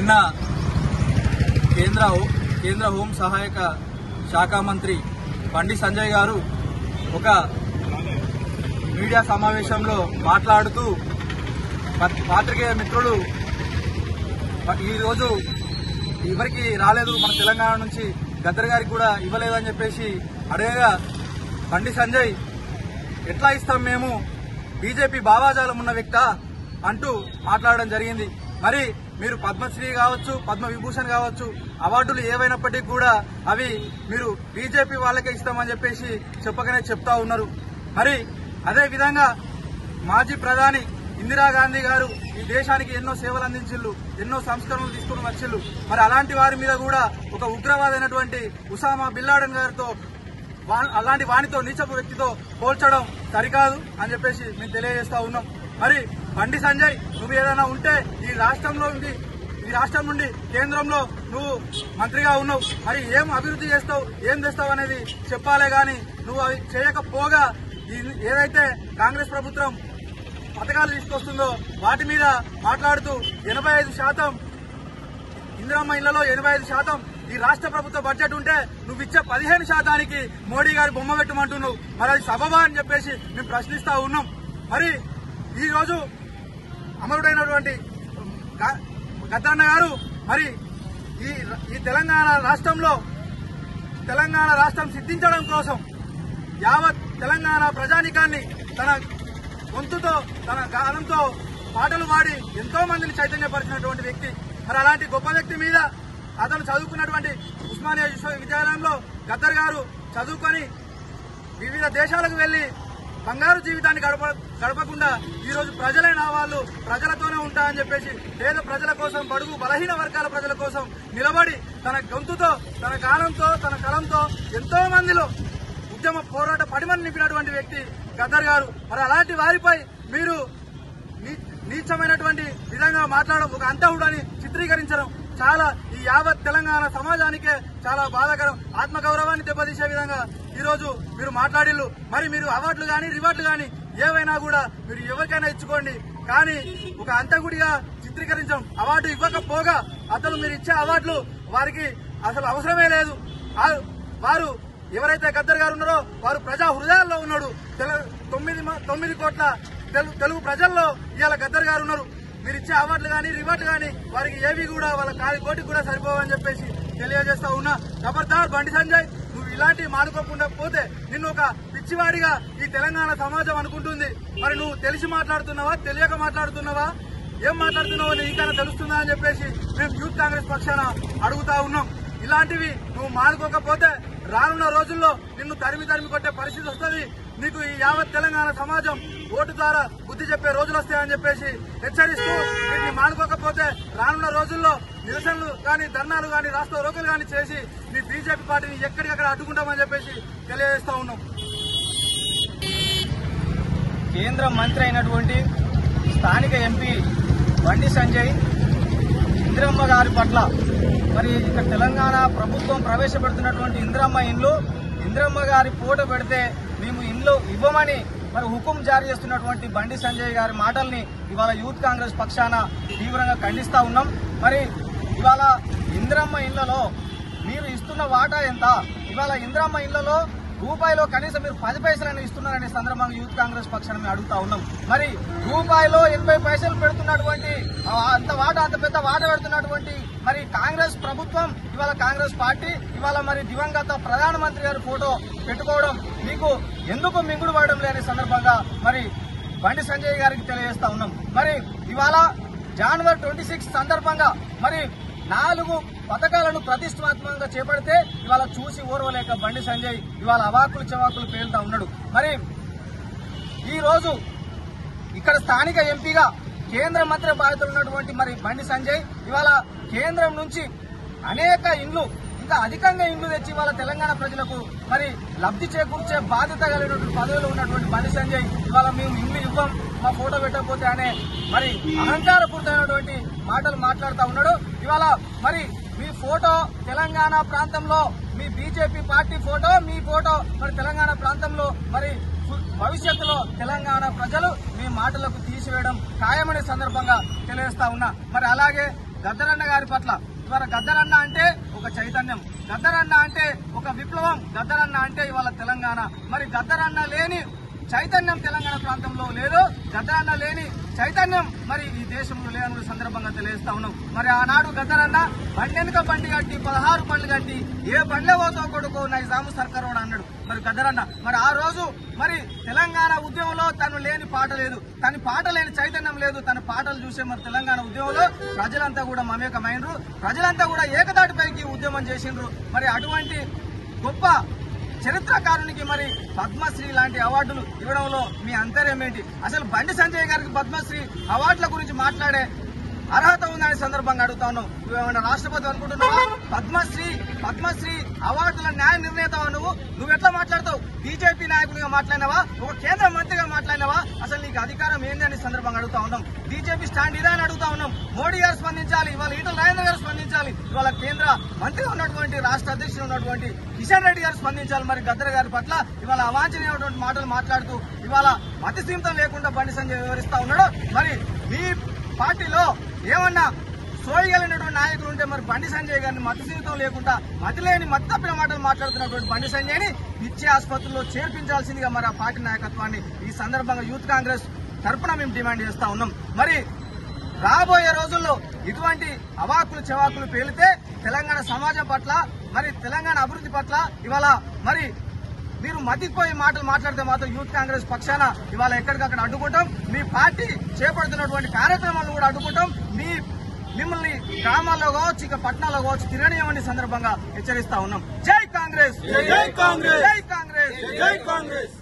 నిన్న కేంద్ర హోం సహాయక శాఖ మంత్రి బండి సంజయ్ గారు ఒక మీడియా సమావేశంలో మాట్లాడుతూ పాత్రికేయ మిత్రులు ఈరోజు ఎవరికి రాలేదు, మన తెలంగాణ నుంచి గద్దర్ గారికి కూడా ఇవ్వలేదని చెప్పేసి అడగగా బండి సంజయ్ ఎట్లా ఇస్తాం మేము, బీజేపీ భావాజాలం ఉన్న వ్యక్త అంటూ మాట్లాడడం జరిగింది. మరి మీరు పద్మశ్రీ కావచ్చు, పద్మ విభూషణ్ కావచ్చు, అవార్డులు ఏవైనప్పటికీ కూడా అవి మీరు బీజేపీ వాళ్ళకే ఇస్తామని చెప్పేసి చెప్పకనే చెప్తా ఉన్నారు. మరి అదే విధంగా మాజీ ప్రధాని ఇందిరాగాంధీ గారు ఈ దేశానికి ఎన్నో సేవలు అందించిల్లు, ఎన్నో సంస్కరణలు తీసుకుని వచ్చిల్లు. మరి అలాంటి వారి మీద కూడా ఒక ఉగ్రవాదైనటువంటి ఉసామా బిన్ లాడెన్ గారితో అలాంటి వానితో నీచపు వ్యక్తితో పోల్చడం సరికాదు అని చెప్పేసి మేము తెలియజేస్తా ఉన్నాం. మరి బండి సంజయ్ నువ్వు ఏదైనా ఉంటే ఈ రాష్ట్రం నుండి కేంద్రంలో నువ్వు మంత్రిగా ఉన్నావు, మరి ఏం అభివృద్ధి చేస్తావు, ఏం తెస్తావు అనేది చెప్పాలే గాని నువ్వు అవి చేయకపోగా ఏదైతే కాంగ్రెస్ ప్రభుత్వం పథకాలు తీసుకొస్తుందో వాటి మీద మాట్లాడుతూ 85% ఇందిరమ్మ ఇళ్లలో 85% ఈ రాష్ట్ర ప్రభుత్వ బడ్జెట్ ఉంటే నువ్వు ఇచ్చే 15% మోడీ గారి బొమ్మ పెట్టమంటున్నావు. మరి అది సబబా అని చెప్పేసి మేము ప్రశ్నిస్తా ఉన్నాం. మరి ఈ రోజు అమరుడైనటువంటి గద్దరన్న గారు మరి ఈ తెలంగాణ రాష్ట్రం సిద్ధించడం కోసం యావత్ తెలంగాణ ప్రజానికాన్ని తన గొంతుతో తన గానంతో పాటలు పాడి ఎంతో మందిని చైతన్యపరిచినటువంటి వ్యక్తి. మరి అలాంటి గొప్ప వ్యక్తి మీద అతను చదువుకున్నటువంటి ఉస్మానియా విశ్వవిద్యాలయంలో గద్దర్ గారు చదువుకొని వివిధ దేశాలకు వెళ్లి బంగారు జీవితాన్ని గడపకుండా ఈ రోజు ప్రజలైన వాళ్ళు ప్రజలతోనే ఉంటా అని చెప్పేసి పేద ప్రజల కోసం, బడుగు బలహీన వర్గాల ప్రజల కోసం నిలబడి తన గొంతుతో తన గానంతో తన కలంతో ఎంతో మందిలో ఉద్యమ పోరాట పడిమని నింపినటువంటి వ్యక్తి గద్దర్ గారు. మరి అలాంటి వారిపై మీరు నీచమైనటువంటి విధంగా మాట్లాడడం, ఒక అంతహుడని చిత్రీకరించడం చాలా ఈ యావత్ తెలంగాణ సమాజానికే చాలా బాధాకరం. ఆత్మగౌరవాన్ని దెబ్బతీసే విధంగా ఈ రోజు మీరు మాట్లాడిల్లు. మరి మీరు అవార్డులు గాని రివార్డులు గాని ఏవైనా కూడా మీరు ఎవరికైనా ఇచ్చుకోండి, కానీ ఒక అంతకుడిగా చిత్రీకరించడం, అవార్డు ఇవ్వకపోగా అసలు మీరు ఇచ్చే అవార్డులు వారికి అసలు అవసరమే లేదు. వారు ఎవరైతే గద్దర్ గారు ఉన్నారో వారు ప్రజా హృదయాల్లో ఉన్నాడు. 9 కోట్ల తెలుగు ప్రజల్లో ఇవాళ గద్దర్ గారు ఉన్నారు. మీరు ఇచ్చే అవార్డులు గాని రివార్డులు గాని వారికి ఏవి కూడా వాళ్ళ కోటికి కూడా సరిపోవని చెప్పేసి తెలియజేస్తా ఉన్నా. ఖబర్దార్ బండి సంజయ్, నువ్వు ఇలాంటివి మానుకోకుండా పోతే నిన్ను ఒక పిచ్చివాడిగా ఈ తెలంగాణ సమాజం అనుకుంటుంది. మరి నువ్వు తెలిసి మాట్లాడుతున్నావా, తెలియక మాట్లాడుతున్నావా, ఏం మాట్లాడుతున్నావో నీకైనా తెలుస్తుందా అని చెప్పేసి మేము యూత్ కాంగ్రెస్ పక్షాన అడుగుతా ఉన్నాం. ఇలాంటివి నువ్వు మానుకోకపోతే రానున్న రోజుల్లో నిన్ను తరిమి కొట్టే పరిస్థితి వస్తుంది. నీకు ఈ యావత్ తెలంగాణ సమాజం ఓటు ద్వారా బుద్ధి చెప్పే రోజులు వస్తాయని చెప్పేసి హెచ్చరిస్తూ వీటిని మానుకోకపోతే రానున్న రోజుల్లో నిరసనలు కానీ, ధర్నాలు కానీ, రాష్ట్ర రోకలు కానీ చేసి మీ బీజేపీ పార్టీని ఎక్కడికక్కడ అడ్డుకుంటామని చెప్పేసి తెలియజేస్తా ఉన్నాం. కేంద్ర మంత్రి అయినటువంటి స్థానిక ఎంపీ బండి సంజయ్ ఇందిరమ్మ గారి పట్ల మరి ఇక్కడ తెలంగాణ ప్రభుత్వం ప్రవేశపెడుతున్నటువంటి ఇందిరమ్మ గారి ఫోటో పెడితే మేము ఇండ్లు ఇవ్వమని మరి హుకుం జారీ చేస్తున్నటువంటి బండి సంజయ్ గారి మాటల్ని ఇవాళ యూత్ కాంగ్రెస్ పక్షాన తీవ్రంగా ఖండిస్తా ఉన్నాం. మరి ఇవాళ ఇందిరమ్మ ఇళ్లలో మీరు ఇస్తున్న వాటా ఎంత? ఇవాళ ఇందిరమ్మ ఇళ్లలో రూపాయిలో కనీసం మీరు 10 పైసలను ఇస్తున్నారనే సందర్భంగా యూత్ కాంగ్రెస్ పక్షాన్ని మేము అడుగుతా ఉన్నాం. మరి రూపాయిలో 80 పైసలు పెడుతున్నటువంటి అంత పెద్ద వాట పెడుతున్నటువంటి మరి కాంగ్రెస్ ప్రభుత్వం, ఇవాళ కాంగ్రెస్ పార్టీ ఇవాళ మరి దివంగత ప్రధానమంత్రి గారి ఫోటో పెట్టుకోవడం మీకు ఎందుకు మింగుడు పడడం లేని సందర్భంగా మరి బండి సంజయ్ గారికి తెలియజేస్తా ఉన్నాం. మరి ఇవాళ జనవరి 26 సందర్భంగా మరి 4 పథకాలను ప్రతిష్టాత్మకంగా చేపడితే ఇవాళ చూసి ఓర్వలేక బండి సంజయ్ ఇవాళ అవాకులు చవాకులు పేలుతా ఉన్నాడు. మరి ఈ రోజు ఇక్కడ స్థానిక ఎంపీగా కేంద్ర మంత్రి బాధ్యతలు ఉన్నటువంటి మరి బండి సంజయ్ ఇవాళ కేంద్రం నుంచి అనేక ఇండ్లు, ఇంకా అధికంగా ఇండ్లు తెచ్చి ఇవాళ తెలంగాణ ప్రజలకు మరి లబ్ధి చేకూర్చే బాధ్యత కలిగినటువంటి పదవిలో ఉన్నటువంటి బండి సంజయ్ ఇవాళ మేము ఇండ్లు ఇవ్వం, మా ఫోటో పెట్టకపోతే అనే మరి అహంకారపూరితమైనటువంటి మాటలు మాట్లాడుతూ ఉన్నాడు. ఇవాళ మరి మీ ఫోటో తెలంగాణ ప్రాంతంలో మీ బీజేపీ పార్టీ ఫోటో, మీ ఫోటో మరి తెలంగాణ ప్రాంతంలో మరి భవిష్యత్తులో తెలంగాణ ప్రజలు మీ మాటలకు తీసివేయడం ఖాయమనే సందర్భంగా తెలియజేస్తా ఉన్నా. మరి అలాగే గద్దరన్న గారి పట్ల ఇవాళ గద్దరన్న అంటే ఒక చైతన్యం, గద్దరన్న అంటే ఒక విప్లవం, గద్దరన్న అంటే ఇవాళ తెలంగాణ. మరి గద్దరన్న లేని చైతన్యం తెలంగాణ ప్రాంతంలో లేదు, గద్దరన్న లేని చైతన్యం మరి ఈ దేశంలో లేని సందర్భంగా తెలియజేస్తా ఉన్నాం. మరి ఆనాడు గద్దరన్న బండెనక బండి కట్టి 16 బండ్లు కట్టి ఏ బండ్లే పోతో కొడుకో నైజాము సర్కార్ అన్నాడు మరి గద్దరన్న. మరి ఆ రోజు మరి తెలంగాణ ఉద్యమంలో తను లేని పాట లేదు, తన పాట లేని చైతన్యం లేదు. తన పాటలు చూసే మరి తెలంగాణ ఉద్యమంలో ప్రజలంతా కూడా మమేకమైనరు, ప్రజలంతా కూడా ఏకదాటిపైకి ఉద్యమం చేసిండ్రు. మరి అటువంటి గొప్ప చరిత్రకారునికి మరి పద్మశ్రీ లాంటి అవార్డులు ఇవ్వడంలో మీ అంతర్యం ఏంటి? అసలు బండి సంజయ్ గారికి పద్మశ్రీ అవార్డుల గురించి మాట్లాడే అర్హత ఉందనే సందర్భంగా అడుగుతా ఉన్నావు. నువ్వేమైనా రాష్ట్రపతి అనుకుంటున్నావా? పద్మశ్రీ అవార్డుల న్యాయ నిర్ణేతవా నువ్వు ఎట్లా మాట్లాడతావు? బీజేపీ నాయకునిగా మాట్లాడినావా? ఒక కేంద్ర మంత్రిగా మాట్లాడినావా? అసలు నీకు అధికారం ఏంది అని సందర్భంగా అడుగుతా ఉన్నాం. బీజేపీ స్టాండ్ ఇదా అని అడుగుతా ఉన్నాం. మోడీ గారు స్పందించాలి, ఇవాళ ఈటల రాజేంద్ర గారు స్పందించాలి, ఇవాళ కేంద్ర మంత్రిగా ఉన్నటువంటి రాష్ట్ర అధ్యక్షుడు ఉన్నటువంటి కిషన్ రెడ్డి గారు స్పందించాలి. మరి గద్దర్ గారి పట్ల ఇవాళ అవాంఛనీయమైనటువంటి మాటలు మాట్లాడుతూ ఇవాళ మతి సీమితం లేకుండా బండి సంజయ్ వివరిస్తా ఉన్నాడు. మరి మీ పార్టీలో ఏమన్నా సోయగలిగినటువంటి నాయకులు ఉంటే మరి బండి సంజయ్ గారిని మతి సీమితం లేకుండా మతి లేని మతి తప్పిన మాటలు మాట్లాడుతున్నటువంటి బండి సంజయ్ ని పిచ్చి ఆసుపత్రుల్లో చేర్పించాల్సిందిగా మరి ఆ పార్టీ నాయకత్వాన్ని ఈ సందర్భంగా యూత్ కాంగ్రెస్ తరఫున మేము డిమాండ్ చేస్తా ఉన్నాం. మరి రాబోయే రోజుల్లో ఇటువంటి అవాకులు చెవాకులు పేలితే తెలంగాణ సమాజం పట్ల మరి తెలంగాణ అభివృద్ధి పట్ల ఇవాళ మరి మీరు మతిపోయి మాటలు మాట్లాడితే మాత్రం యూత్ కాంగ్రెస్ పక్షాన ఇవాళ ఎక్కడికక్కడ అడ్డుకుంటాం. మీ పార్టీ చేపడుతున్నటువంటి కార్యక్రమాలను కూడా అడ్డుకుంటాం. మిమ్మల్ని గ్రామాల్లో కావచ్చు, ఇక పట్టణాల్లో కావచ్చు తిరగనియమని సందర్భంగా హెచ్చరిస్తా ఉన్నాం. జై కాంగ్రెస్, జై కాంగ్రెస్, జై కాంగ్రెస్, జై కాంగ్రెస్.